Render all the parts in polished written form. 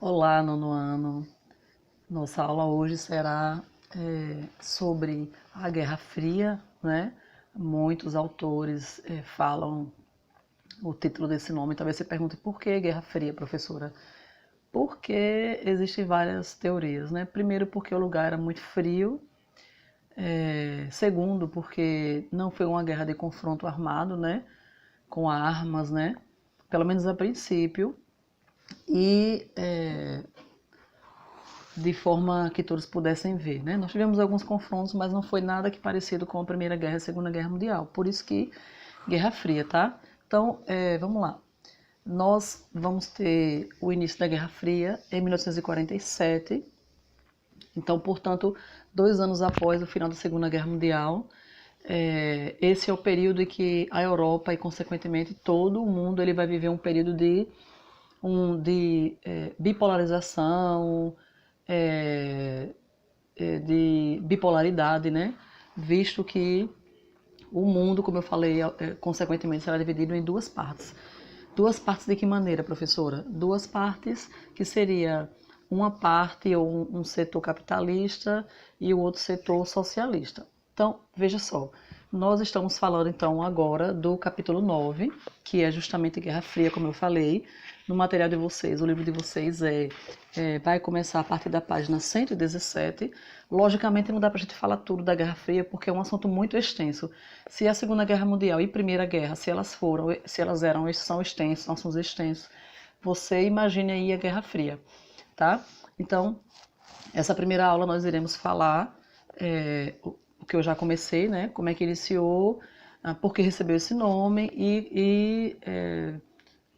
Olá, nono ano. Nossa aula hoje será sobre a Guerra Fria, né? Muitos autores falam o título desse nome. Talvez você pergunte por que Guerra Fria, professora? Porque existem várias teorias, né? Primeiro, porque o lugar era muito frio. Segundo, porque não foi uma guerra de confronto armado, né? Com armas, né? Pelo menos a princípio. E de forma que todos pudessem ver, né? Nós tivemos alguns confrontos, mas não foi nada que parecido com a Primeira Guerra e a Segunda Guerra Mundial. Por isso que Guerra Fria, tá? Então, vamos lá. Nós vamos ter o início da Guerra Fria em 1947. Então, portanto, 2 anos após o final da Segunda Guerra Mundial. Esse é o período em que a Europa e, consequentemente, todo o mundo ele vai viver um período de bipolarização, de bipolaridade, né? Visto que o mundo, como eu falei, consequentemente será dividido em duas partes. Duas partes de que maneira, professora? Duas partes que seria uma parte ou um setor capitalista e o outro setor socialista. Então, veja só, nós estamos falando então agora do capítulo 9, que é justamente Guerra Fria, como eu falei. No material de vocês, o livro de vocês vai começar a partir da página 117. Logicamente não dá para a gente falar tudo da Guerra Fria, porque é um assunto muito extenso. Se a Segunda Guerra Mundial e Primeira Guerra, se elas eram, são extensos, são assuntos extensos, você imagine aí a Guerra Fria, tá? Então, essa primeira aula nós iremos falar o que eu já comecei, né? Como é que iniciou, por que recebeu esse nome e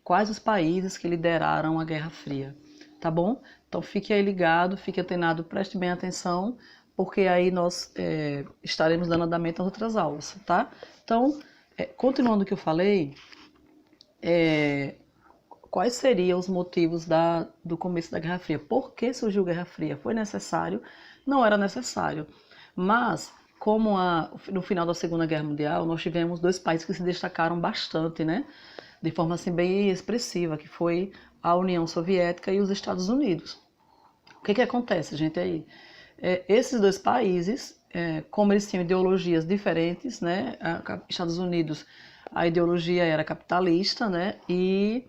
quais os países que lideraram a Guerra Fria, tá bom? Então fique aí ligado, fique antenado, preste bem atenção, porque aí nós estaremos dando andamento às outras aulas, tá? Então, continuando o que eu falei, quais seriam os motivos do começo da Guerra Fria? Por que surgiu a Guerra Fria? Foi necessário? Não era necessário. Mas, como no final da Segunda Guerra Mundial, nós tivemos dois países que se destacaram bastante, né? De forma assim bem expressiva, que foi a União Soviética e os Estados Unidos. O que acontece, gente, aí? Esses dois países, como eles tinham ideologias diferentes, né? Estados Unidos, a ideologia era capitalista, né? E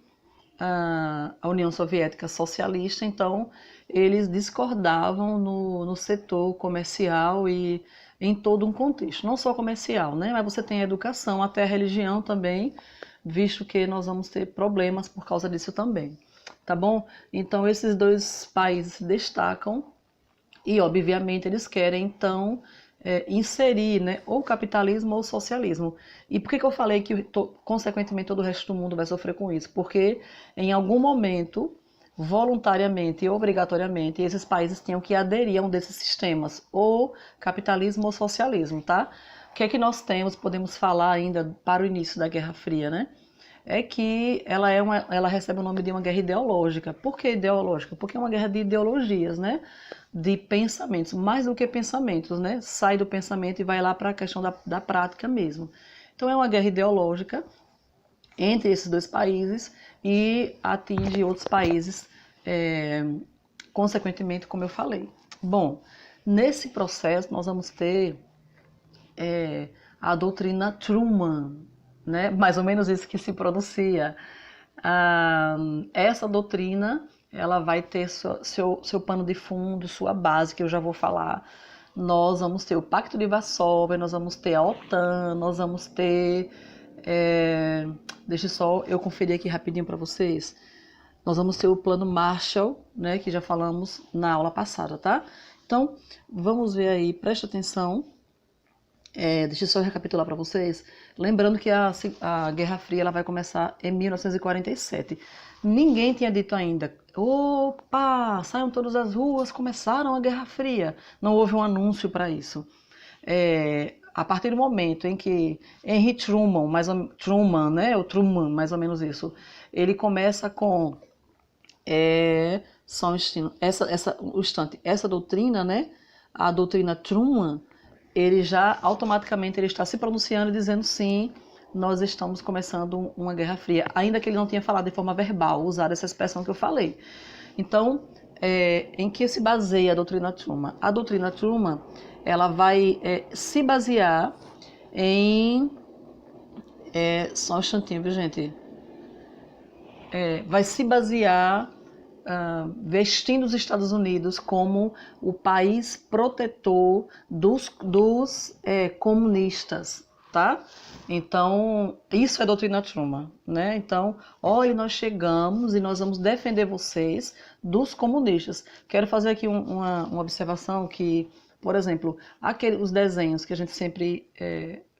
a União Soviética socialista, então eles discordavam no setor comercial e em todo um contexto, não só comercial, né? Mas você tem a educação, até a religião também, visto que nós vamos ter problemas por causa disso também, tá bom? Então esses dois países se destacam e, obviamente, eles querem, então, inserir, né, ou capitalismo ou socialismo. E por que eu falei que, consequentemente, todo o resto do mundo vai sofrer com isso? Porque, em algum momento, voluntariamente e obrigatoriamente, esses países tinham que aderir a um desses sistemas, ou capitalismo ou socialismo, tá? O que é que nós temos, podemos falar ainda para o início da Guerra Fria, né? É que ela recebe o nome de uma guerra ideológica. Por que ideológica? Porque é uma guerra de ideologias, né? De pensamentos, mais do que pensamentos, né? Sai do pensamento e vai lá para a questão da prática mesmo. Então é uma guerra ideológica entre esses dois países e atinge outros países, consequentemente, como eu falei. Bom, nesse processo nós vamos ter a doutrina Truman, né? Mais ou menos isso que se pronuncia. Essa doutrina ela vai ter seu pano de fundo, sua base, que eu já vou falar. Nós vamos ter o Pacto de Varsóvia, nós vamos ter a OTAN, nós vamos ter... deixa só eu conferir aqui rapidinho para vocês. Nós vamos ter o Plano Marshall, né, que já falamos na aula passada, tá? Então, vamos ver aí, preste atenção. Deixa eu só recapitular para vocês. Lembrando que a Guerra Fria ela vai começar em 1947. Ninguém tinha dito ainda, opa, saiam todas as ruas, começaram a Guerra Fria. Não houve um anúncio para isso. A partir do momento em que Henry Truman, né, o Truman, mais ou menos isso, ele começa com essa doutrina, né, a doutrina Truman, ele já automaticamente ele está se pronunciando e dizendo sim, nós estamos começando uma Guerra Fria, ainda que ele não tenha falado de forma verbal, usado essa expressão que eu falei. Então, em que se baseia a doutrina Truman? A doutrina Truman, ela vai se basear em... só um instantinho, viu, gente? Vai se basear vestindo os Estados Unidos como o país protetor dos comunistas, tá? Então, isso é doutrina Truman, né? Então, olha, nós chegamos e nós vamos defender vocês dos comunistas. Quero fazer aqui uma observação que, por exemplo, os desenhos que a gente sempre...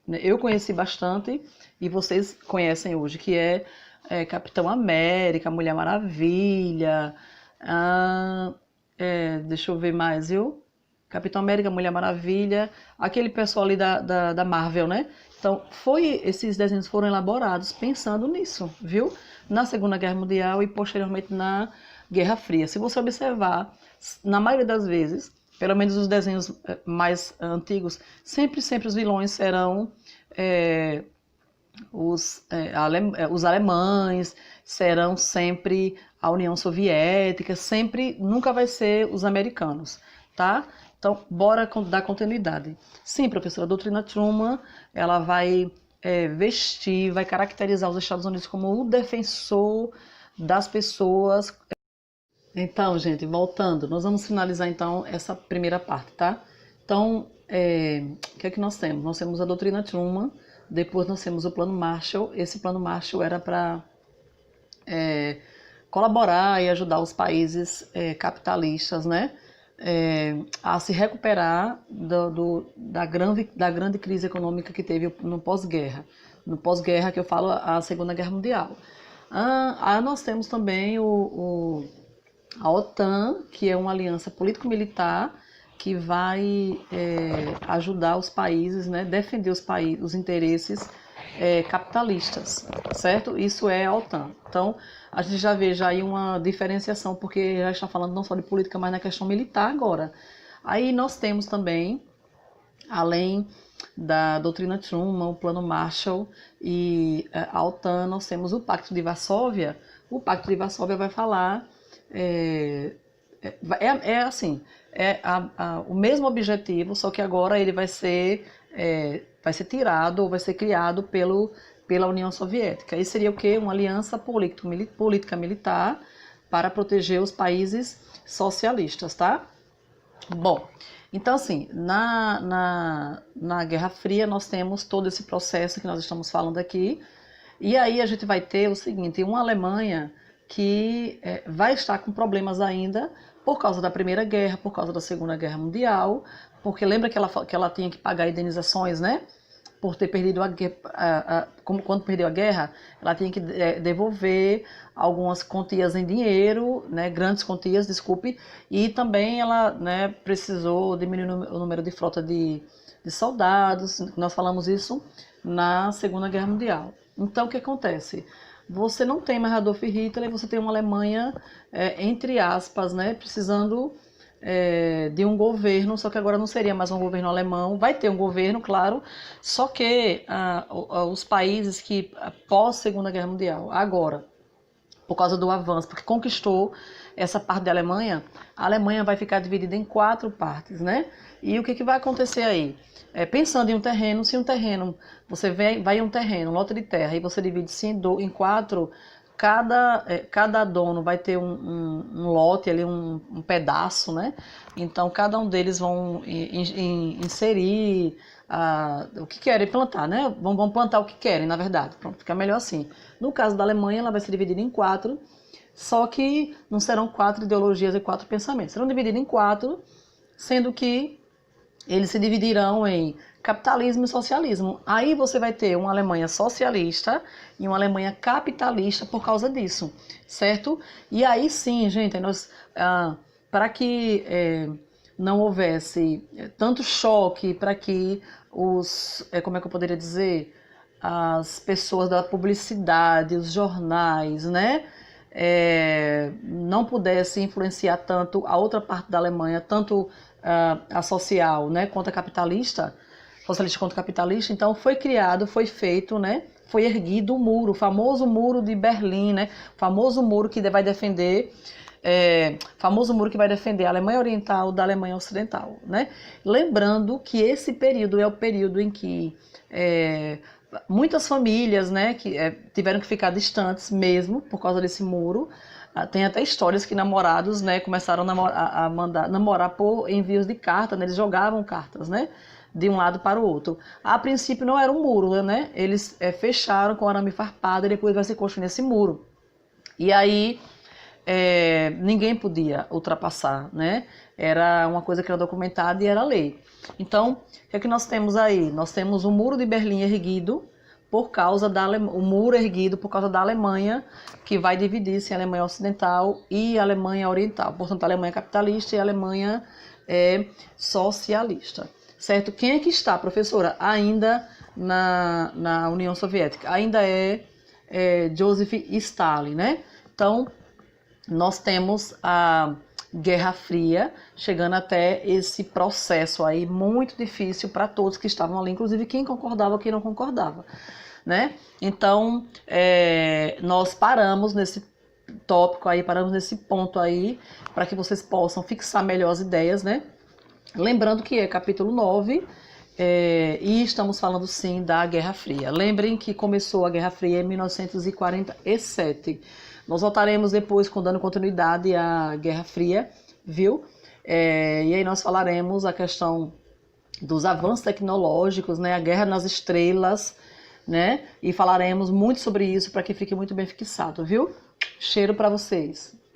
eu conheci bastante e vocês conhecem hoje, que Capitão América, Mulher Maravilha, deixa eu ver mais, viu? Capitão América, Mulher Maravilha, aquele pessoal ali da Marvel, né? Então, esses desenhos foram elaborados pensando nisso, viu? Na Segunda Guerra Mundial e posteriormente na Guerra Fria. Se você observar, na maioria das vezes, pelo menos os desenhos mais antigos, sempre os vilões serão os alemães, serão sempre a União Soviética, nunca vai ser os americanos, tá? Então, bora dar continuidade. Sim, professora, a doutrina Truman, ela vai vestir, vai caracterizar os Estados Unidos como o defensor das pessoas. Então, gente, voltando, nós vamos finalizar então essa primeira parte, tá? Então, o que é que nós temos? Nós temos a doutrina Truman, depois nós temos o Plano Marshall. Esse Plano Marshall era para colaborar e ajudar os países capitalistas, né, a se recuperar da grande crise econômica que teve no pós-guerra. No pós-guerra, que eu falo, a Segunda Guerra Mundial. Nós temos também a OTAN, que é uma aliança político-militar que vai ajudar os países, né, defender os interesses capitalistas, certo? Isso é a OTAN. Então, a gente já vê aí uma diferenciação, porque já está falando não só de política, mas na questão militar agora. Aí nós temos também, além da doutrina Truman, o Plano Marshall e a OTAN, nós temos o Pacto de Varsóvia. O Pacto de Varsóvia vai falar... o mesmo objetivo, só que agora ele vai ser tirado ou vai ser criado pela União Soviética. Isso seria o quê? Uma aliança política militar para proteger os países socialistas, tá? Bom, então assim, na Guerra Fria nós temos todo esse processo que nós estamos falando aqui, e aí a gente vai ter o seguinte, uma Alemanha que vai estar com problemas ainda por causa da Primeira Guerra, por causa da Segunda Guerra Mundial, porque lembra que ela tinha que pagar indenizações, né? Por ter perdido quando perdeu a guerra, ela tinha que devolver algumas quantias em dinheiro, né, grandes quantias, desculpe, e também ela, né, precisou diminuir o número de frota de soldados. Nós falamos isso na Segunda Guerra Mundial. Então, o que acontece? Você não tem mais Adolf Hitler, você tem uma Alemanha, entre aspas, né, precisando de um governo, só que agora não seria mais um governo alemão, vai ter um governo, claro, só que os países que pós Segunda Guerra Mundial, agora, por causa do avanço, porque conquistou essa parte da Alemanha, a Alemanha vai ficar dividida em 4 partes, né? E o que vai acontecer aí? Pensando em um terreno, se um terreno, você vai em um terreno, um lote de terra, e você divide-se em 4, cada dono vai ter um lote ali, um pedaço, né? Então, cada um deles vão inserir o que querem plantar, né? Vão plantar o que querem, na verdade. Pronto, fica melhor assim. No caso da Alemanha, ela vai ser dividida em 4, só que não serão 4 ideologias e 4 pensamentos. Serão divididos em 4, sendo que eles se dividirão em capitalismo e socialismo. Aí você vai ter uma Alemanha socialista e uma Alemanha capitalista por causa disso, certo? E aí sim, gente, para que não houvesse tanto choque, para que como é que eu poderia dizer, as pessoas da publicidade, os jornais, né, não pudessem influenciar tanto a outra parte da Alemanha, tanto a social, né, quanto a capitalista, socialista contra capitalista. Então foi feito, né, foi erguido o muro, o famoso muro de Berlim, né, o famoso muro que vai defender famoso muro que vai defender a Alemanha Oriental da Alemanha Ocidental, né? Lembrando que esse período é o período em que muitas famílias, né, tiveram que ficar distantes mesmo por causa desse muro. Tem até histórias que namorados, né, começaram a namorar por envios de carta, né? Eles jogavam cartas, né, de um lado para o outro. A princípio não era um muro, né? Eles fecharam com arame farpado e depois vai se construir esse muro. E aí ninguém podia ultrapassar, né? Era uma coisa que era documentada e era lei. Então, o que é que nós temos aí? Nós temos o Muro de Berlim erguido por causa o muro erguido por causa da Alemanha, que vai dividir-se em Alemanha Ocidental e Alemanha Oriental. Portanto, a Alemanha capitalista e a Alemanha socialista. Certo? Quem é que está, professora, ainda na União Soviética? Ainda Joseph Stalin, né? Então, nós temos a Guerra Fria chegando até esse processo aí muito difícil para todos que estavam ali, inclusive quem concordava, quem não concordava, né? Então, nós paramos nesse tópico aí, paramos nesse ponto aí, para que vocês possam fixar melhor as ideias, né? Lembrando que é capítulo 9, e estamos falando sim da Guerra Fria. Lembrem que começou a Guerra Fria em 1947. Nós voltaremos depois dando continuidade à Guerra Fria, viu? E aí nós falaremos a questão dos avanços tecnológicos, né? A guerra nas estrelas, né? E falaremos muito sobre isso para que fique muito bem fixado, viu? Cheiro para vocês.